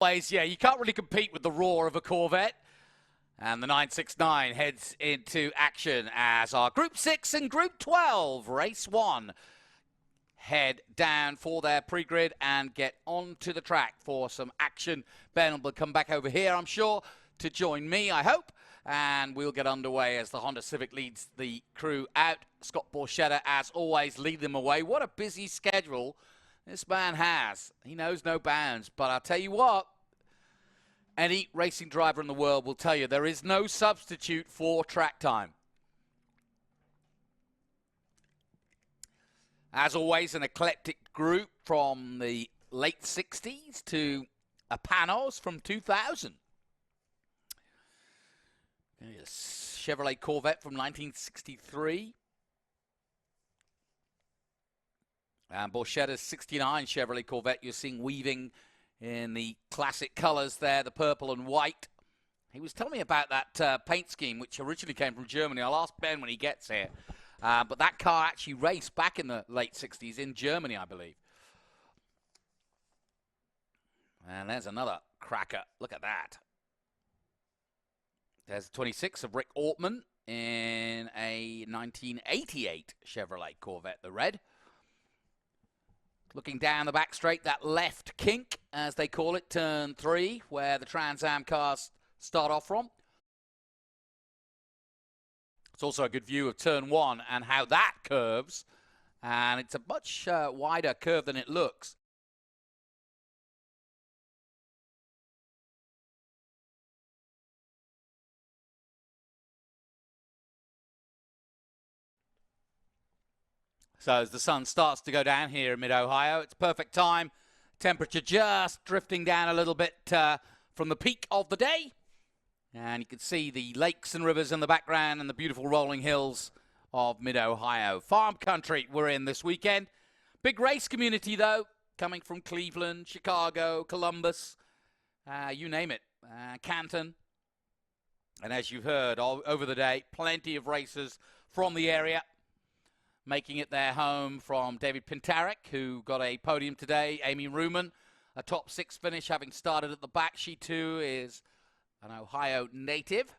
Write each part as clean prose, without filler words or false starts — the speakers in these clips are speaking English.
Yeah, you can't really compete with the roar of a Corvette. And the 969 heads into action as our Group 6 and Group 12, Race 1, head down for their pre-grid and get onto the track for some action. Ben will come back over here, I'm sure, to join me, I hope. And we'll get underway as the Honda Civic leads the crew out. Scott Borchetta, as always, lead them away. What a busy schedule this man has. He knows no bounds. But I'll tell you what, any racing driver in the world will tell you there is no substitute for track time. As always, an eclectic group from the late 60s to a Panos from 2000. A Chevrolet Corvette from 1963. And Borchetta's 69 Chevrolet Corvette you're seeing weaving in the classic colors there, the purple and white. He was telling me about that paint scheme, which originally came from Germany. I'll ask Ben when he gets here. But that car actually raced back in the late 60s in Germany, I believe. And there's another cracker. Look at that. There's 26 of Rick Ortman in a 1988 Chevrolet Corvette, the red. Looking down the back straight, that left kink, as they call it, turn 3, where the Trans Am cars start off from. It's also a good view of turn 1 and how that curves. And it's a much wider curve than it looks. So as the sun starts to go down here in mid-Ohio, it's perfect time. Temperature just drifting down a little bit from the peak of the day. And you can see the lakes and rivers in the background and the beautiful rolling hills of mid-Ohio. Farm country we're in this weekend. Big race community, though, coming from Cleveland, Chicago, Columbus, you name it, Canton. And as you've heard over the day, plenty of racers from the area making it their home, from David Pintarek, who got a podium today. Amy Ruman, a top 6 finish, having started at the back. She, too, is an Ohio native.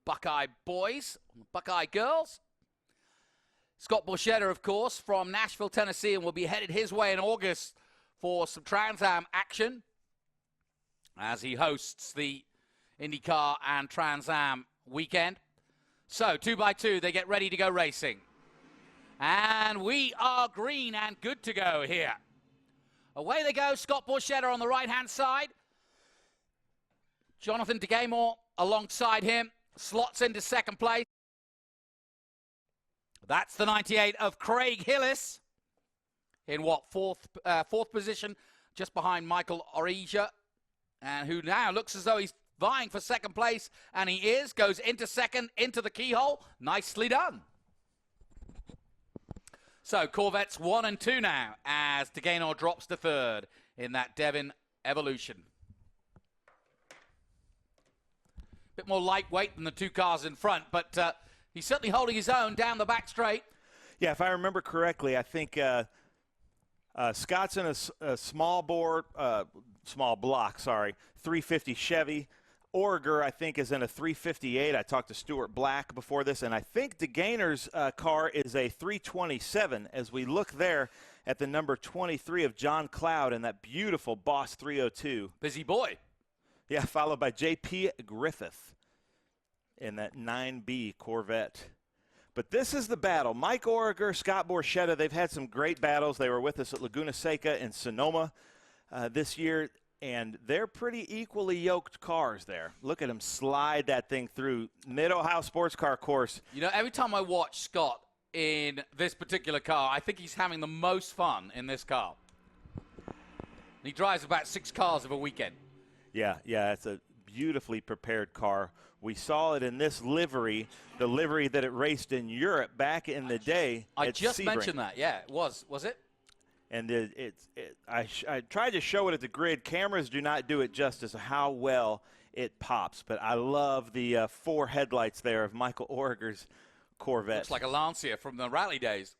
Buckeye boys, Buckeye girls. Scott Borchetta, of course, from Nashville, Tennessee, and will be headed his way in August for some Trans Am action as he hosts the IndyCar and Trans Am weekend. So, 2x2, they get ready to go racing. And we are green and good to go here. Away they go, Scott Borchetta on the right-hand side. Jonathan DeGaymore alongside him, slots into second place. That's the 98 of Craig Hillis in what, fourth position, just behind Michael Orija, and who now looks as though he's vying for second place, and he is, goes into second, into the keyhole. Nicely done. So Corvettes 1 and 2 now, as DeGaynor drops to third in that Devon Evolution. Bit more lightweight than the two cars in front, but he's certainly holding his own down the back straight. Yeah, if I remember correctly, I think Scott's in a small block, 350 Chevy. Origer, I think, is in a 358. I talked to Stuart Black before this, and I think DeGaynor's car is a 327 as we look there at the number 23 of John Cloud and that beautiful Boss 302. Busy boy. Yeah, followed by J.P. Griffith in that 9B Corvette. But this is the battle. Mike Origer, Scott Borchetta, they've had some great battles. They were with us at Laguna Seca and Sonoma this year. And they're pretty equally yoked cars there. Look at him slide that thing through Mid-Ohio Sports Car Course. You know, every time I watch Scott in this particular car, I think he's having the most fun in this car. He drives about 6 cars of a weekend. Yeah, it's a beautifully prepared car. We saw it in this livery, the livery that it raced in Europe back in the day. I just mentioned that. Yeah, it was. Was it? And I tried to show it at the grid. Cameras do not do it justice how well it pops. But I love the 4 headlights there of Michael Origer's Corvette. Looks like a Lancia from the rally days.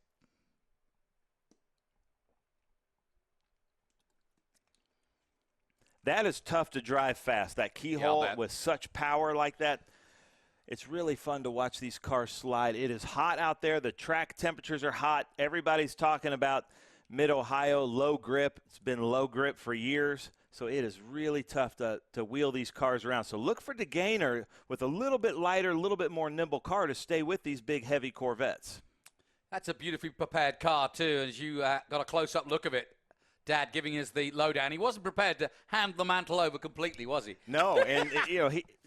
That is tough to drive fast. That keyhole with such power like that. It's really fun to watch these cars slide. It is hot out there. The track temperatures are hot. Everybody's talking about Mid-Ohio low grip. It's been low grip for years. So it is really tough to wheel these cars around. So look for DeGainer with a little bit lighter, a little bit more nimble car to stay with these big, heavy Corvettes. That's a beautifully prepared car, too, as you got a close-up look of it. Dad giving us the lowdown. He wasn't prepared to hand the mantle over completely, was he? No, and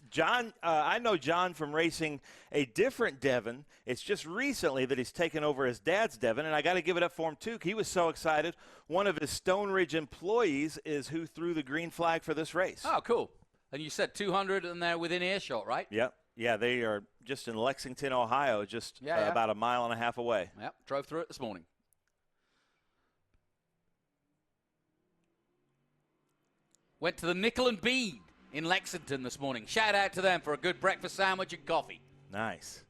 John, I know John from racing a different Devon. It's just recently that he's taken over his dad's Devon, and I got to give it up for him too. He was so excited. One of his Stone Ridge employees is who threw the green flag for this race. Oh, cool. And you said 200, and they're within earshot, right? Yep. Yeah, they are just in Lexington, Ohio, just about a mile and a half away. Yep, drove through it this morning. Went to the Nickel and Bean in Lexington this morning. Shout out to them for a good breakfast sandwich and coffee. Nice.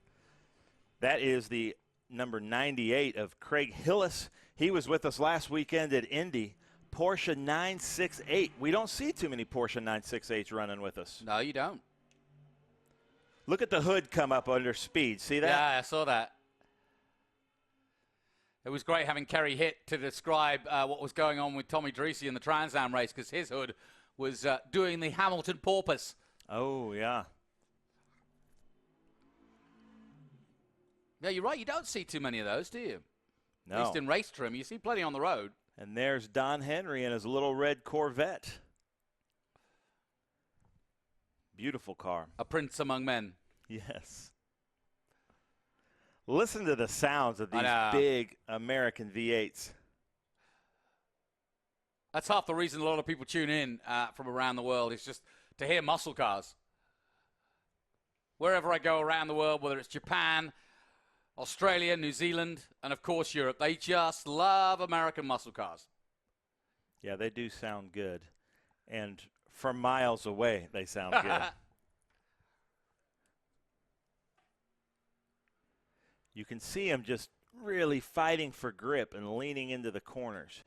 That is the number 98 of Craig Hillis. He was with us last weekend at Indy. Porsche 968. We don't see too many Porsche 968s running with us. No, you don't. Look at the hood come up under speed. See that? Yeah, I saw that. It was great having Kerry Hitt to describe what was going on with Tommy Dreese in the Trans Am race, because his hood was doing the Hamilton porpoise. Oh, yeah. Yeah, you're right. You don't see too many of those, do you? No. At least in race trim. You see plenty on the road. And there's Don Henry in his little red Corvette. Beautiful car. A prince among men. Yes. Listen to the sounds of these big American V8s. That's half the reason a lot of people tune in from around the world, is just to hear muscle cars. Wherever I go around the world, whether it's Japan, Australia, New Zealand, and of course Europe, they just love American muscle cars. Yeah, they do sound good. And from miles away, they sound good. You can see them just really fighting for grip and leaning into the corners.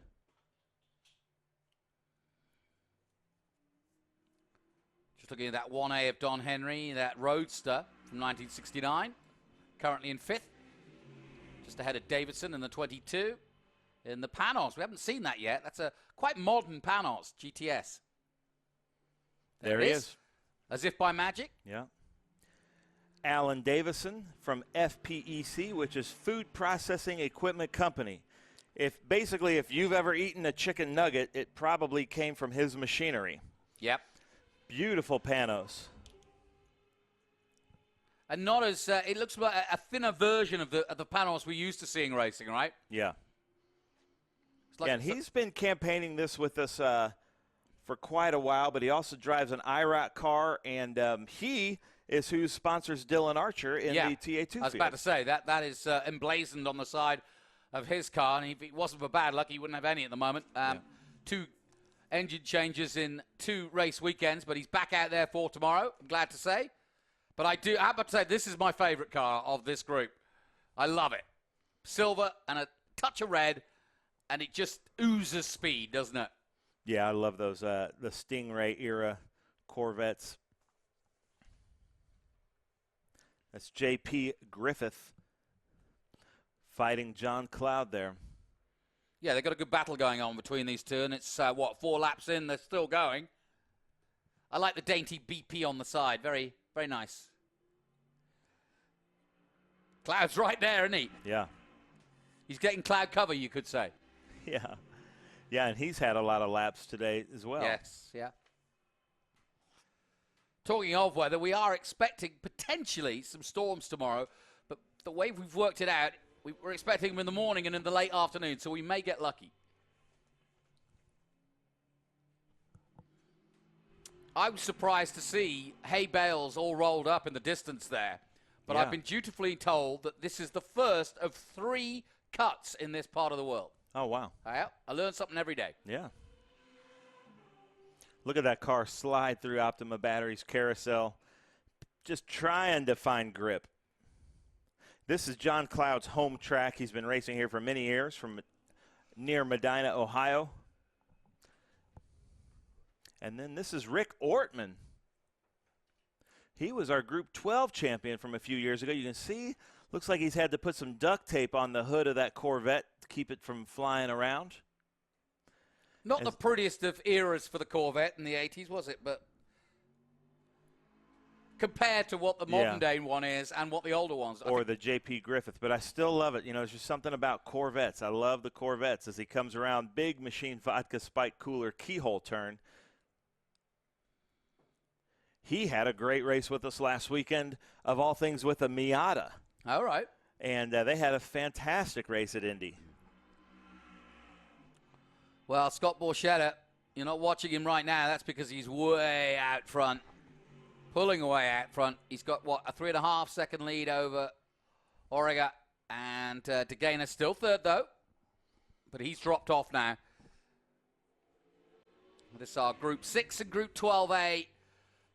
Just looking at that 1A of Don Henry, that Roadster from 1969, currently in 5th. Just ahead of Davidson in the 22. In the Panos, we haven't seen that yet. That's a quite modern Panos GTS. There he is. As if by magic. Yeah. Alan Davison from FPEC, which is Food Processing Equipment Company. If you've ever eaten a chicken nugget, it probably came from his machinery. Yep. Beautiful Panos. And not as, it looks like a thinner version of the Panos we're used to seeing racing, right? Yeah. Like and he's been campaigning this with us for quite a while, but he also drives an IROC car, and he is who sponsors Dylan Archer in the TA2 I was about to say, that is emblazoned on the side of his car, and if it wasn't for bad luck, he wouldn't have any at the moment. 2 engine changes in 2 race weekends, but he's back out there for tomorrow, I'm glad to say. But I have to say, this is my favorite car of this group. I love it. Silver and a touch of red, and it just oozes speed, doesn't it? Yeah, I love those, the Stingray era Corvettes. That's J.P. Griffith fighting John Cloud there. Yeah, they've got a good battle going on between these two, and it's, 4 laps in, they're still going. I like the dainty BP on the side. Very, very nice. Cloud's right there, isn't he? Yeah. He's getting cloud cover, you could say. Yeah. Yeah, and he's had a lot of laps today as well. Yes, yeah. Talking of weather, we are expecting potentially some storms tomorrow, but the way we've worked it out, we're expecting them in the morning and in the late afternoon, so we may get lucky. I was surprised to see hay bales all rolled up in the distance there, but I've been dutifully told that this is the first of 3 cuts in this part of the world. Oh, wow. I learn something every day. Yeah. Look at that car slide through Optima Batteries carousel, just trying to find grip. This is John Cloud's home track. He's been racing here for many years from near Medina, Ohio. And then this is Rick Ortman. He was our Group 12 champion from a few years ago. You can see, looks like he's had to put some duct tape on the hood of that Corvette to keep it from flying around. Not the prettiest of eras for the Corvette in the 80s, was it? But compared to what the modern day one is and what the older ones. Or the J.P. Griffith. But I still love it. You know, there's just something about Corvettes. I love the Corvettes as he comes around. Big machine vodka spike cooler keyhole turn. He had a great race with us last weekend, of all things, with a Miata. All right. And they had a fantastic race at Indy. Well, Scott Borchetta, you're not watching him right now. That's because he's way out front, pulling away out front. He's got, what, a 3.5-second lead over Origa. And DeGainer still third, though. But he's dropped off now. This is our Group 6 and Group 12A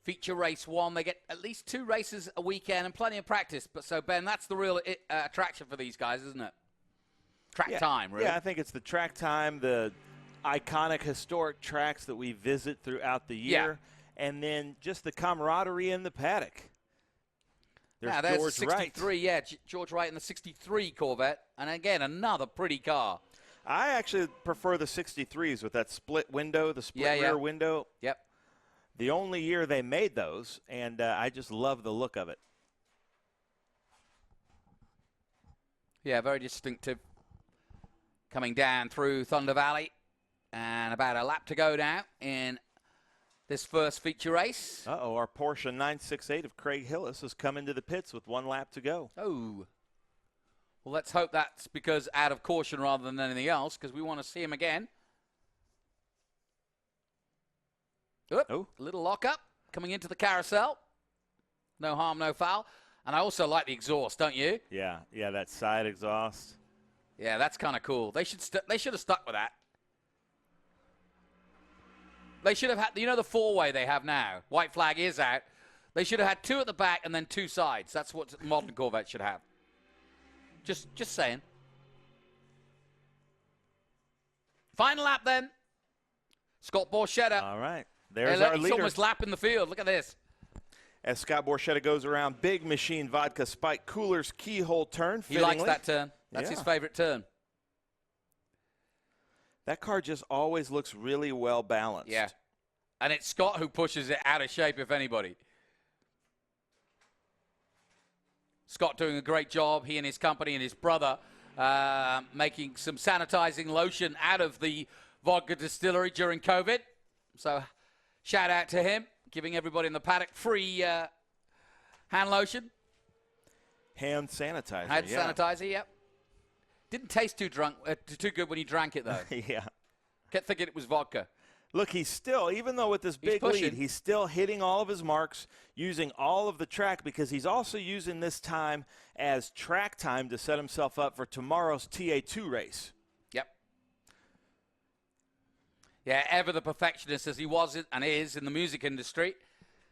feature race 1. They get at least 2 races a weekend and plenty of practice. But so, Ben, that's the real attraction for these guys, isn't it? Track time, really. Yeah, I think it's the track time, the iconic, historic tracks that we visit throughout the year, and then just the camaraderie in the paddock. There's George 63, Wright. Yeah, George Wright in the 63 Corvette. And again, another pretty car. I actually prefer the 63s with that split window, the split rear window. Yep. The only year they made those, and I just love the look of it. Yeah, very distinctive. Coming down through Thunder Valley. And about a lap to go now in this first feature race. Uh-oh, our Porsche 968 of Craig Hillis has come into the pits with 1 lap to go. Oh. Well, let's hope that's because out of caution rather than anything else, because we want to see him again. Oop, oh. Little lock-up coming into the carousel. No harm, no foul. And I also like the exhaust, don't you? Yeah, that side exhaust. Yeah, that's kind of cool. They should have stuck with that. They should have had, you know, the 4-way they have now. White flag is out. They should have had 2 at the back and then 2 sides. That's what modern Corvette should have. Just saying. Final lap then. Scott Borchetta. All right. There's our leader. He's almost lapping the field. Look at this. As Scott Borchetta goes around, big machine vodka spike coolers keyhole turn. He likes that turn. That's his favorite turn. That car just always looks really well balanced. Yeah. And it's Scott who pushes it out of shape, if anybody. Scott doing a great job, he and his company and his brother, making some sanitizing lotion out of the vodka distillery during COVID. So shout out to him, giving everybody in the paddock free hand lotion. Hand sanitizer. Hand sanitizer, yep. Didn't taste too good when he drank it, though. Yeah. Kept thinking it was vodka. Look, he's still, even though with this big lead, he's still hitting all of his marks, using all of the track, because he's also using this time as track time to set himself up for tomorrow's TA2 race. Yep. Yeah, ever the perfectionist as he was and is in the music industry.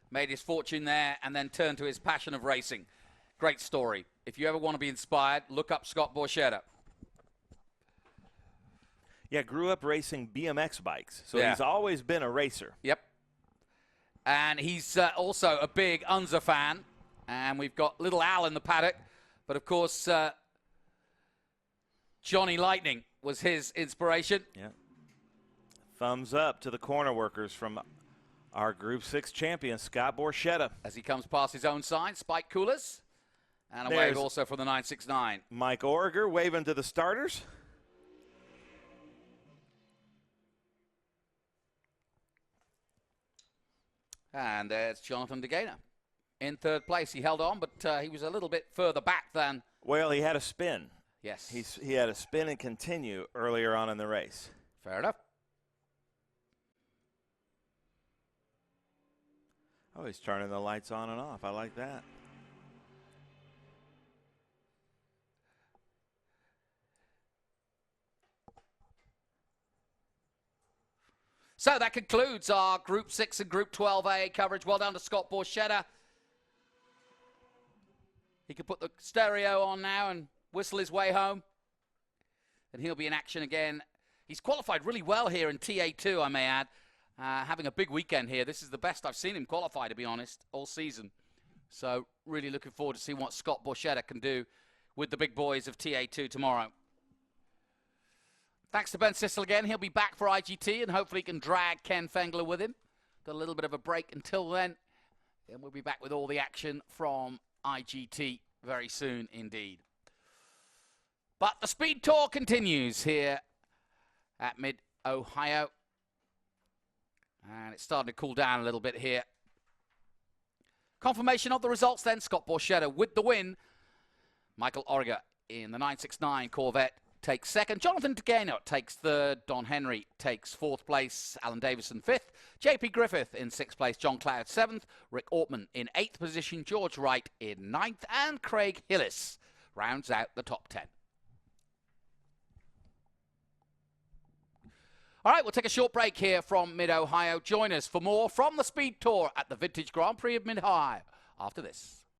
Made his fortune there and then turned to his passion of racing. Great story. If you ever want to be inspired, look up Scott Borchetta. Yeah, grew up racing BMX bikes, so he's always been a racer. Yep. And he's also a big Unser fan, and we've got little Al in the paddock, but of course Johnny Lightning was his inspiration. Yeah. Thumbs up to the corner workers from our Group 6 champion, Scott Borchetta. As he comes past his own sign, Spike Coolers, and a wave also from the 969. Mike Origer waving to the starters. And there's Jonathan DeGainer in third place. He held on, but he was a little bit further back than... Well, he had a spin. Yes. He had a spin and continue earlier on in the race. Fair enough. Oh, he's turning the lights on and off. I like that. So that concludes our Group 6 and Group 12A coverage. Well done to Scott Borchetta. He can put the stereo on now and whistle his way home. And he'll be in action again. He's qualified really well here in TA2, I may add. having a big weekend here. This is the best I've seen him qualify, to be honest, all season. So really looking forward to see what Scott Borchetta can do with the big boys of TA2 tomorrow. Thanks to Ben Sissel again. He'll be back for IGT, and hopefully he can drag Ken Fengler with him. Got a little bit of a break until then, and we'll be back with all the action from IGT very soon indeed. But the Speed Tour continues here at Mid-Ohio. And it's starting to cool down a little bit here. Confirmation of the results then. Scott Borchetta with the win. Michael Origer in the 969 Corvette takes second. Jonathan DeGano takes third. Don Henry takes fourth place. Alan Davison fifth. JP Griffith in sixth place. John Cloud seventh. Rick Ortman in eighth position. George Wright in ninth. And Craig Hillis rounds out the top 10. All right, we'll take a short break here from Mid-Ohio. Join us for more from the Speed Tour at the Vintage Grand Prix of Mid-Ohio after this.